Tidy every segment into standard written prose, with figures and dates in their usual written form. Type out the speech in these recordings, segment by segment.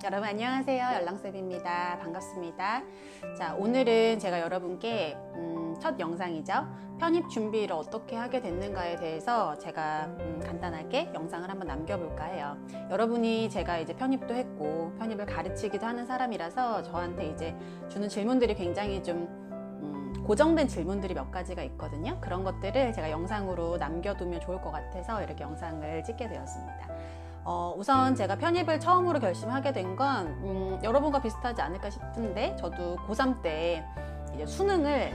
여러분 안녕하세요. 열랑쌤입니다. 반갑습니다. 자, 오늘은 제가 여러분께 첫 영상이죠. 편입 준비를 어떻게 하게 됐는가에 대해서 제가 간단하게 영상을 한번 남겨볼까 해요. 여러분이 제가 이제 편입도 했고 편입을 가르치기도 하는 사람이라서 저한테 이제 주는 질문들이 굉장히 좀 고정된 질문들이 몇 가지가 있거든요. 그런 것들을 제가 영상으로 남겨두면 좋을 것 같아서 이렇게 영상을 찍게 되었습니다. 우선 제가 편입을 처음으로 결심하게 된 건 여러분과 비슷하지 않을까 싶은데, 저도 고3 때 이제 수능을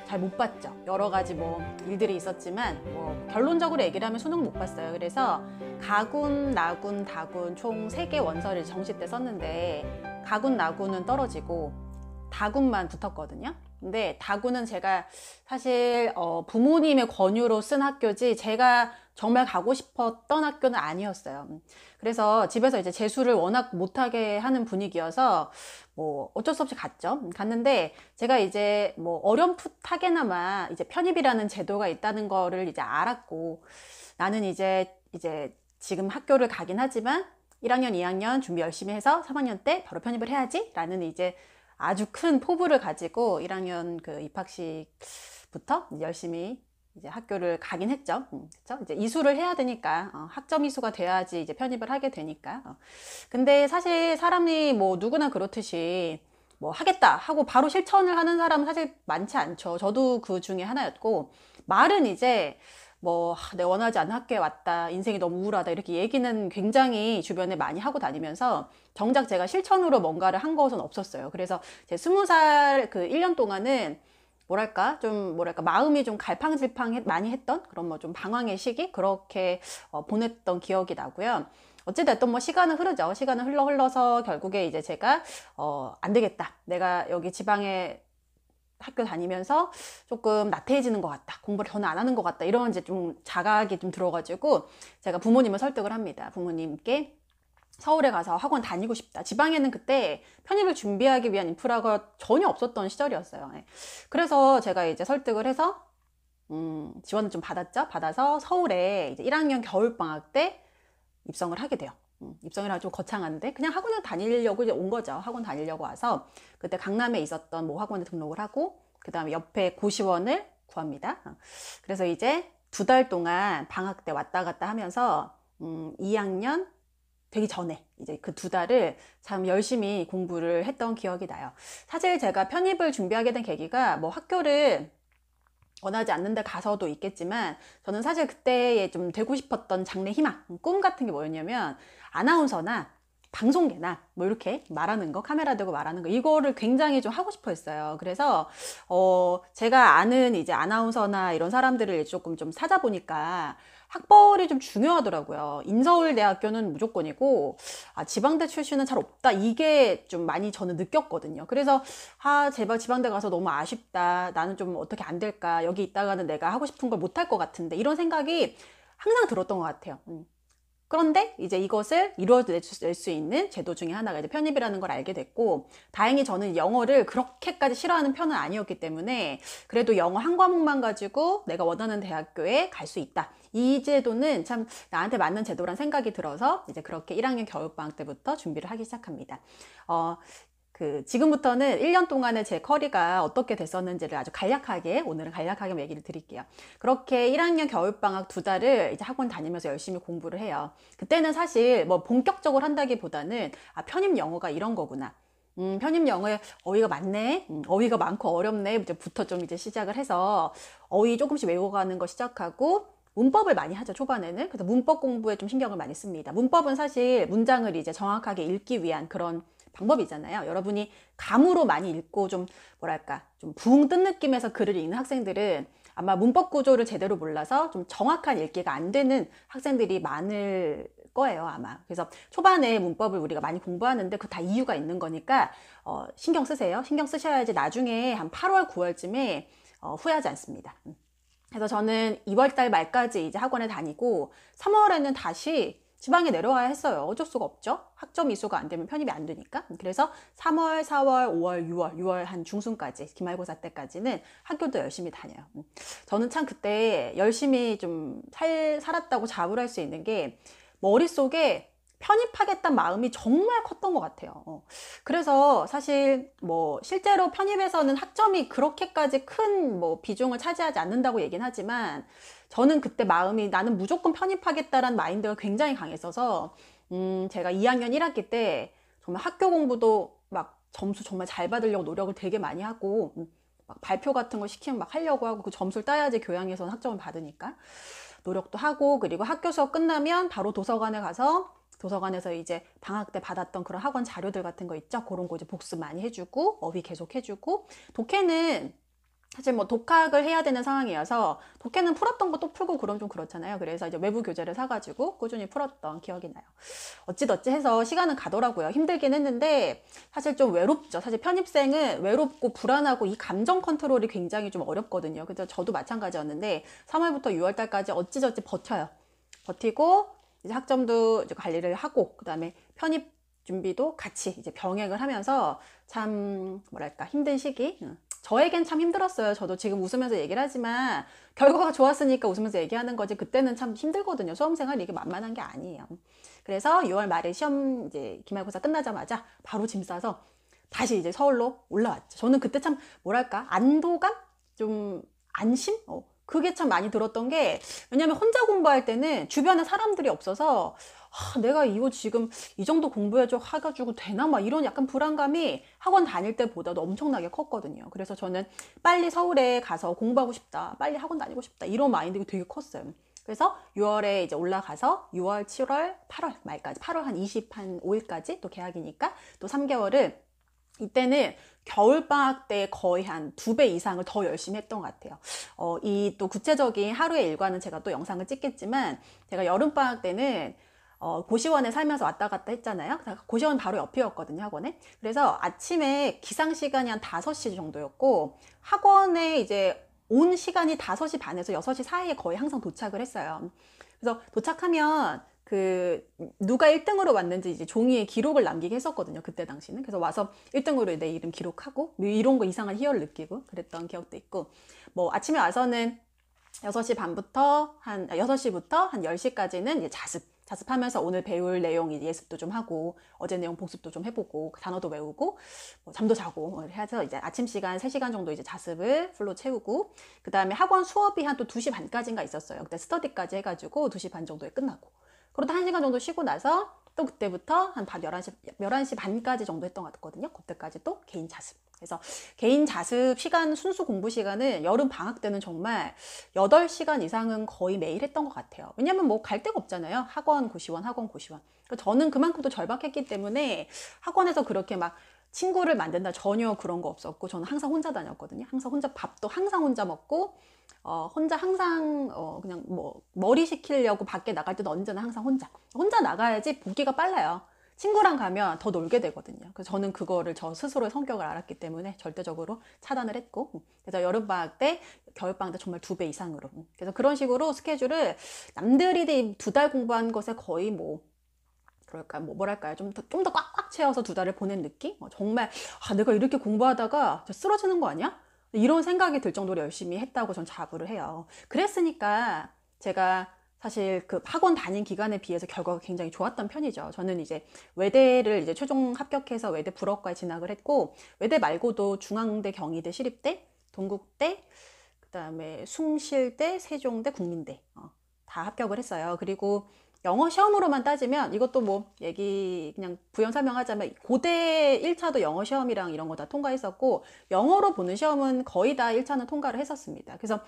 잘 못 봤죠. 여러 가지 뭐 일들이 있었지만 뭐 결론적으로 얘기를 하면 수능 못 봤어요. 그래서 가군, 나군, 다군 총 3개 원서를 정시 때 썼는데 가군, 나군은 떨어지고 다군만 붙었거든요. 근데 다군은 제가 사실 부모님의 권유로 쓴 학교지 제가 정말 가고 싶었던 학교는 아니었어요. 그래서 집에서 이제 재수를 워낙 못하게 하는 분위기여서 뭐 어쩔 수 없이 갔는데 제가 이제 뭐 어렴풋하게나마 이제 편입이라는 제도가 있다는 거를 이제 알았고, 나는 이제 지금 학교를 가긴 하지만 1학년, 2학년 준비 열심히 해서 3학년 때 바로 편입을 해야지 라는 이제 아주 큰 포부를 가지고 1학년 그 입학식부터 열심히 이제 학교를 가긴 했죠. 그렇죠? 이제 이수를 해야 되니까 학점 이수가 돼야지 이제 편입을 하게 되니까. 근데 사실 사람이 뭐 누구나 그렇듯이 뭐 하겠다 하고 바로 실천을 하는 사람은 사실 많지 않죠. 저도 그 중에 하나였고, 말은 이제 뭐 내가 원하지 않는 학교에 왔다, 인생이 너무 우울하다 이렇게 얘기는 굉장히 주변에 많이 하고 다니면서 정작 제가 실천으로 뭔가를 한 것은 없었어요. 그래서 제 20살 그 1년 동안은 뭐랄까 마음이 좀 갈팡질팡 많이 했던 그런 뭐 좀 방황의 시기, 그렇게 보냈던 기억이 나고요. 어찌됐든 뭐 시간은 흐르죠. 시간은 흘러서 결국에 이제 제가 안 되겠다, 내가 여기 지방에 학교 다니면서 조금 나태해지는 것 같다, 공부를 더는 안 하는 것 같다, 이런 이제 좀 자각이 좀 들어가지고 제가 부모님을 설득을 합니다. 부모님께 서울에 가서 학원 다니고 싶다. 지방에는 그때 편입을 준비하기 위한 인프라가 전혀 없었던 시절이었어요. 그래서 제가 이제 설득을 해서 지원을 좀 받았죠. 받아서 서울에 이제 1학년 겨울방학 때 입성을 하게 돼요. 입성이라 좀 거창한데 그냥 학원을 다니려고 이제 온 거죠. 학원 다니려고 와서 그때 강남에 있었던 모 학원에 등록을 하고 그 다음에 옆에 고시원을 구합니다. 그래서 이제 2달 동안 방학 때 왔다 갔다 하면서 2학년 되기 전에 이제 그 2달을 참 열심히 공부를 했던 기억이 나요. 사실 제가 편입을 준비하게 된 계기가 뭐 학교를 원하지 않는 데 가서도 있겠지만, 저는 사실 그때에 좀 되고 싶었던 장래 희망, 꿈 같은 게 뭐였냐면 아나운서나 방송계나 뭐 이렇게 말하는 거, 카메라 대고 말하는 거, 이거를 굉장히 좀 하고 싶어 했어요. 그래서 제가 아는 이제 아나운서나 이런 사람들을 조금 좀 찾아보니까 학벌이 좀 중요하더라고요. 인서울대학교는 무조건이고 지방대 출신은 잘 없다, 이게 좀 많이 저는 느꼈거든요. 그래서 제발 지방대 가서 너무 아쉽다, 나는 좀 어떻게 안 될까, 여기 있다가는 내가 하고 싶은 걸 못할 것 같은데, 이런 생각이 항상 들었던 것 같아요. 그런데 이제 이것을 이루어낼 수 있는 제도 중에 하나가 이제 편입이라는 걸 알게 됐고, 다행히 저는 영어를 그렇게까지 싫어하는 편은 아니었기 때문에 그래도 영어 한 과목만 가지고 내가 원하는 대학교에 갈 수 있다, 이 제도는 참 나한테 맞는 제도란 생각이 들어서 이제 그렇게 1학년 겨울방학 때부터 준비를 하기 시작합니다. 지금부터는 1년 동안의 제 커리가 어떻게 됐었는지를 아주 오늘은 간략하게 얘기를 드릴게요. 그렇게 1학년 겨울방학 2달을 이제 학원 다니면서 열심히 공부를 해요. 그때는 사실 뭐 본격적으로 한다기보다는 편입 영어가 이런 거구나, 편입 영어에 어휘가 많네, 어휘가 많고 어렵네, 이제부터 좀 이제 시작을 해서 어휘 조금씩 외워가는 거 시작하고, 문법을 많이 하죠, 초반에는. 그래서 문법 공부에 좀 신경을 많이 씁니다. 문법은 사실 문장을 이제 정확하게 읽기 위한 그런 방법이잖아요. 여러분이 감으로 많이 읽고 좀 붕 뜬 느낌에서 글을 읽는 학생들은 아마 문법 구조를 제대로 몰라서 좀 정확한 읽기가 안 되는 학생들이 많을 거예요, 아마. 그래서 초반에 문법을 우리가 많이 공부하는데 그 다 이유가 있는 거니까 신경 쓰세요. 신경 쓰셔야지 나중에 한 8월, 9월쯤에 후회하지 않습니다. 그래서 저는 2월달 말까지 이제 학원에 다니고 3월에는 다시 지방에 내려와야 했어요. 어쩔 수가 없죠. 학점 이수가 안 되면 편입이 안 되니까. 그래서 3월, 4월, 5월, 6월 한 중순까지, 기말고사 때까지는 학교도 열심히 다녀요. 저는 참 그때 열심히 좀 살았다고 자부할 수 있는 게, 머릿속에 편입하겠다는 마음이 정말 컸던 것 같아요. 그래서 사실 뭐 실제로 편입에서는 학점이 그렇게까지 큰 뭐 비중을 차지하지 않는다고 얘기는 하지만 저는 그때 마음이 나는 무조건 편입하겠다라는 마인드가 굉장히 강했어서 제가 2학년 1학기 때 정말 학교 공부도 막 점수 정말 잘 받으려고 노력을 되게 많이 하고 막 발표 같은 거 시키면 막 하려고 하고 그 점수를 따야지 교양에서는 학점을 받으니까 노력도 하고 그리고 학교 수업 끝나면 바로 도서관에 가서 도서관에서 이제 방학 때 받았던 그런 학원 자료들 같은 거 있죠. 그런 거 이제 복습 많이 해주고 어휘 계속 해주고 독해는 사실 뭐 독학을 해야 되는 상황이어서 독해는 풀었던 거 또 풀고 그럼 좀 그렇잖아요. 그래서 이제 외부 교재를 사가지고 꾸준히 풀었던 기억이 나요. 어찌저찌 해서 시간은 가더라고요. 힘들긴 했는데 사실 좀 외롭죠. 사실 편입생은 외롭고 불안하고 이 감정 컨트롤이 굉장히 좀 어렵거든요. 그래서 저도 마찬가지였는데 3월부터 6월 달까지 어찌저찌 버텨요. 버티고 이제 학점도 이제 관리를 하고 그다음에 편입 준비도 같이 이제 병행을 하면서 참 뭐랄까 힘든 시기 저에겐 참 힘들었어요. 저도 지금 웃으면서 얘기를 하지만 결과가 좋았으니까 웃으면서 얘기하는 거지 그때는 참 힘들거든요. 수험생활 이게 만만한 게 아니에요. 그래서 6월 말에 시험 이제 기말고사 끝나자마자 바로 짐 싸서 다시 이제 서울로 올라왔죠. 저는 그때 참 뭐랄까 안도감? 좀 안심? 그게 참 많이 들었던 게 왜냐면 혼자 공부할 때는 주변에 사람들이 없어서 내가 이거 지금 이 정도 공부해줘 해가지고 되나 막 이런 약간 불안감이 학원 다닐 때보다도 엄청나게 컸거든요. 그래서 저는 빨리 서울에 가서 공부하고 싶다, 빨리 학원 다니고 싶다 이런 마인드가 되게 컸어요. 그래서 6월에 이제 올라가서 6월, 7월, 8월 말까지 8월 한 25일까지 또 개학이니까 또 3개월을 이때는 겨울방학 때 거의 한 2배 이상을 더 열심히 했던 것 같아요. 이 또 구체적인 하루의 일과는 제가 또 영상을 찍겠지만 제가 여름방학 때는 고시원에 살면서 왔다 갔다 했잖아요. 고시원 바로 옆이었거든요, 학원에. 그래서 아침에 기상 시간이 한 5시 정도였고 학원에 이제 온 시간이 5시 반에서 6시 사이에 거의 항상 도착을 했어요. 그래서 도착하면 그 누가 1등으로 왔는지 이제 종이에 기록을 남기게 했었거든요. 그때 당시는. 그래서 와서 1등으로 내 이름 기록하고 뭐 이런 거 이상한 희열을 느끼고 그랬던 기억도 있고 뭐 아침에 와서는 6시 반부터 한 6시부터 한 10시까지는 이제 자습하면서 오늘 배울 내용 예습도 좀 하고 어제 내용 복습도 좀 해보고 단어도 외우고 뭐 잠도 자고 해서 이제 아침 시간 3시간 정도 이제 자습을 풀로 채우고 그 다음에 학원 수업이 한 또 2시 반까지인가 있었어요. 그때 스터디까지 해가지고 2시 반 정도에 끝나고 그러다 1시간 정도 쉬고 나서 또 그때부터 한 밤 11시 반까지 정도 했던 것 같거든요. 그때까지 또 개인 자습. 그래서 개인 자습 시간, 순수 공부 시간은 여름 방학 때는 정말 8시간 이상은 거의 매일 했던 것 같아요. 왜냐면 뭐 갈 데가 없잖아요. 학원, 고시원, 학원, 고시원. 저는 그만큼 또 절박했기 때문에 학원에서 그렇게 막 친구를 만든다 전혀 그런 거 없었고 저는 항상 혼자 다녔거든요. 항상 혼자 밥도 항상 혼자 먹고 혼자 항상 그냥 뭐 머리 식히려고 밖에 나갈 때도 언제나 항상 혼자 나가야지 보기가 빨라요. 친구랑 가면 더 놀게 되거든요. 그래서 저는 그거를 저 스스로의 성격을 알았기 때문에 절대적으로 차단을 했고 그래서 여름방학 때 겨울방학 때 정말 2배 이상으로 그래서 그런 식으로 스케줄을 남들이 2달 공부한 것에 거의 뭐 그럴까 뭐 뭐랄까요 좀 더 꽉꽉 채워서 2달을 보낸 느낌 정말 내가 이렇게 공부하다가 쓰러지는 거 아니야? 이런 생각이 들 정도로 열심히 했다고 전 자부를 해요. 그랬으니까 제가 사실 그 학원 다닌 기간에 비해서 결과가 굉장히 좋았던 편이죠. 저는 이제 외대를 이제 최종 합격해서 외대 불어과에 진학을 했고 외대 말고도 중앙대, 경희대, 시립대, 동국대, 그다음에 숭실대, 세종대, 국민대 다 합격을 했어요. 그리고 영어 시험으로만 따지면 이것도 뭐 얘기 그냥 부연 설명하자면 고대 1차도 영어 시험이랑 이런 거 다 통과했었고 영어로 보는 시험은 거의 다 1차는 통과를 했었습니다. 그래서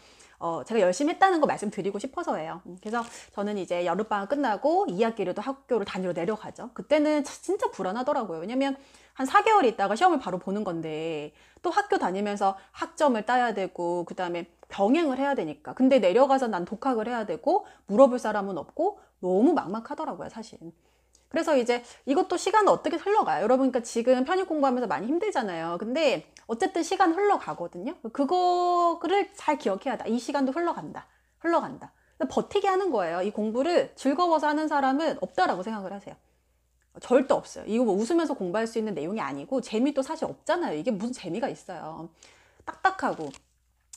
제가 열심히 했다는 거 말씀드리고 싶어서예요. 그래서 저는 이제 여름방학 끝나고 2학기를 또 학교를 다니러 내려가죠. 그때는 진짜 불안하더라고요. 왜냐면 한 4개월 있다가 시험을 바로 보는 건데 또 학교 다니면서 학점을 따야 되고 그 다음에 병행을 해야 되니까 근데 내려가서 난 독학을 해야 되고 물어볼 사람은 없고 너무 막막하더라고요 사실. 그래서 이제 이것도 시간은 어떻게 흘러가요 여러분. 그러니까 지금 편입 공부하면서 많이 힘들잖아요. 근데 어쨌든 시간 흘러가거든요. 그거를 잘 기억해야 돼. 이 시간도 흘러간다 버티게 하는 거예요. 이 공부를 즐거워서 하는 사람은 없다라고 생각을 하세요. 절대 없어요. 이거 뭐 웃으면서 공부할 수 있는 내용이 아니고 재미도 사실 없잖아요. 이게 무슨 재미가 있어요. 딱딱하고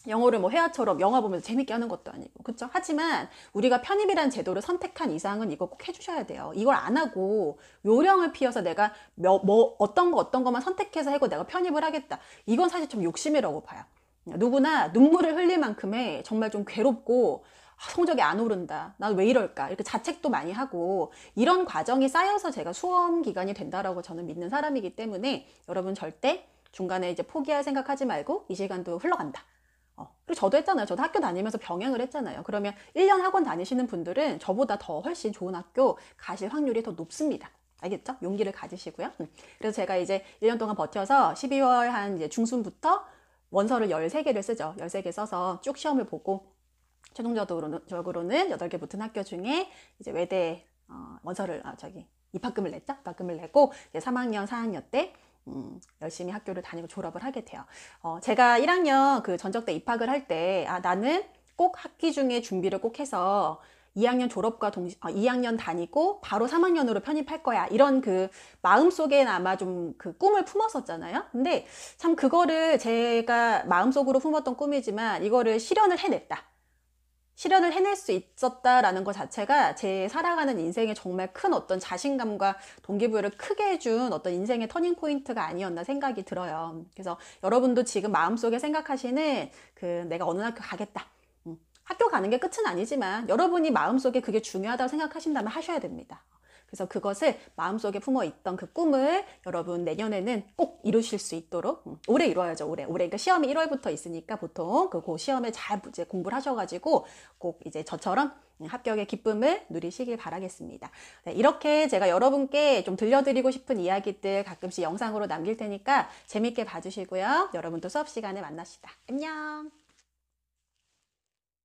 영어를 뭐 회화처럼 영화 보면서 재밌게 하는 것도 아니고, 그쵸? 하지만 우리가 편입이라는 제도를 선택한 이상은 이거 꼭 해주셔야 돼요. 이걸 안 하고 요령을 피워서 내가 어떤 것만 선택해서 하고 내가 편입을 하겠다. 이건 사실 좀 욕심이라고 봐요. 누구나 눈물을 흘릴 만큼의 정말 좀 괴롭고 성적이 안 오른다. 난 왜 이럴까? 이렇게 자책도 많이 하고 이런 과정이 쌓여서 제가 수험 기간이 된다라고 저는 믿는 사람이기 때문에 여러분 절대 중간에 이제 포기할 생각하지 말고 이 시간도 흘러간다. 그리고 저도 했잖아요. 저도 학교 다니면서 병행을 했잖아요. 그러면 1년 학원 다니시는 분들은 저보다 더 훨씬 좋은 학교 가실 확률이 더 높습니다. 알겠죠? 용기를 가지시고요. 그래서 제가 이제 1년 동안 버텨서 12월 한 이제 중순부터 원서를 13개를 쓰죠. 13개 써서 쭉 시험을 보고 최종적으로는 8개 붙은 학교 중에 이제 외대 원서를 입학금을 냈죠. 입학금을 내고 이제 3학년, 4학년 때 열심히 학교를 다니고 졸업을 하게 돼요. 제가 1학년 그 전적 때 입학을 할 때, 나는 꼭 학기 중에 준비를 꼭 해서 2학년 졸업과 2학년 다니고 바로 3학년으로 편입할 거야. 이런 그 마음속에는 아마 좀 그 꿈을 품었었잖아요. 근데 참 그거를 제가 마음속으로 품었던 꿈이지만 이거를 실현을 해냈다. 실현을 해낼 수 있었다라는 것 자체가 제 살아가는 인생에 정말 큰 어떤 자신감과 동기부여를 크게 해준 어떤 인생의 터닝 포인트가 아니었나 생각이 들어요. 그래서 여러분도 지금 마음속에 생각하시는 내가 어느 학교 가겠다. 학교 가는 게 끝은 아니지만 여러분이 마음속에 그게 중요하다고 생각하신다면 하셔야 됩니다. 그래서 그것을 마음속에 품어있던 그 꿈을 여러분 내년에는 꼭 이루실 수 있도록 올해 이루어야죠. 올해. 그러니까 시험이 1월부터 있으니까 보통 그 시험에 잘 이제 공부를 하셔가지고 꼭 이제 저처럼 합격의 기쁨을 누리시길 바라겠습니다. 네, 이렇게 제가 여러분께 좀 들려드리고 싶은 이야기들 가끔씩 영상으로 남길 테니까 재밌게 봐주시고요. 여러분 또 수업 시간에 만납시다. 안녕.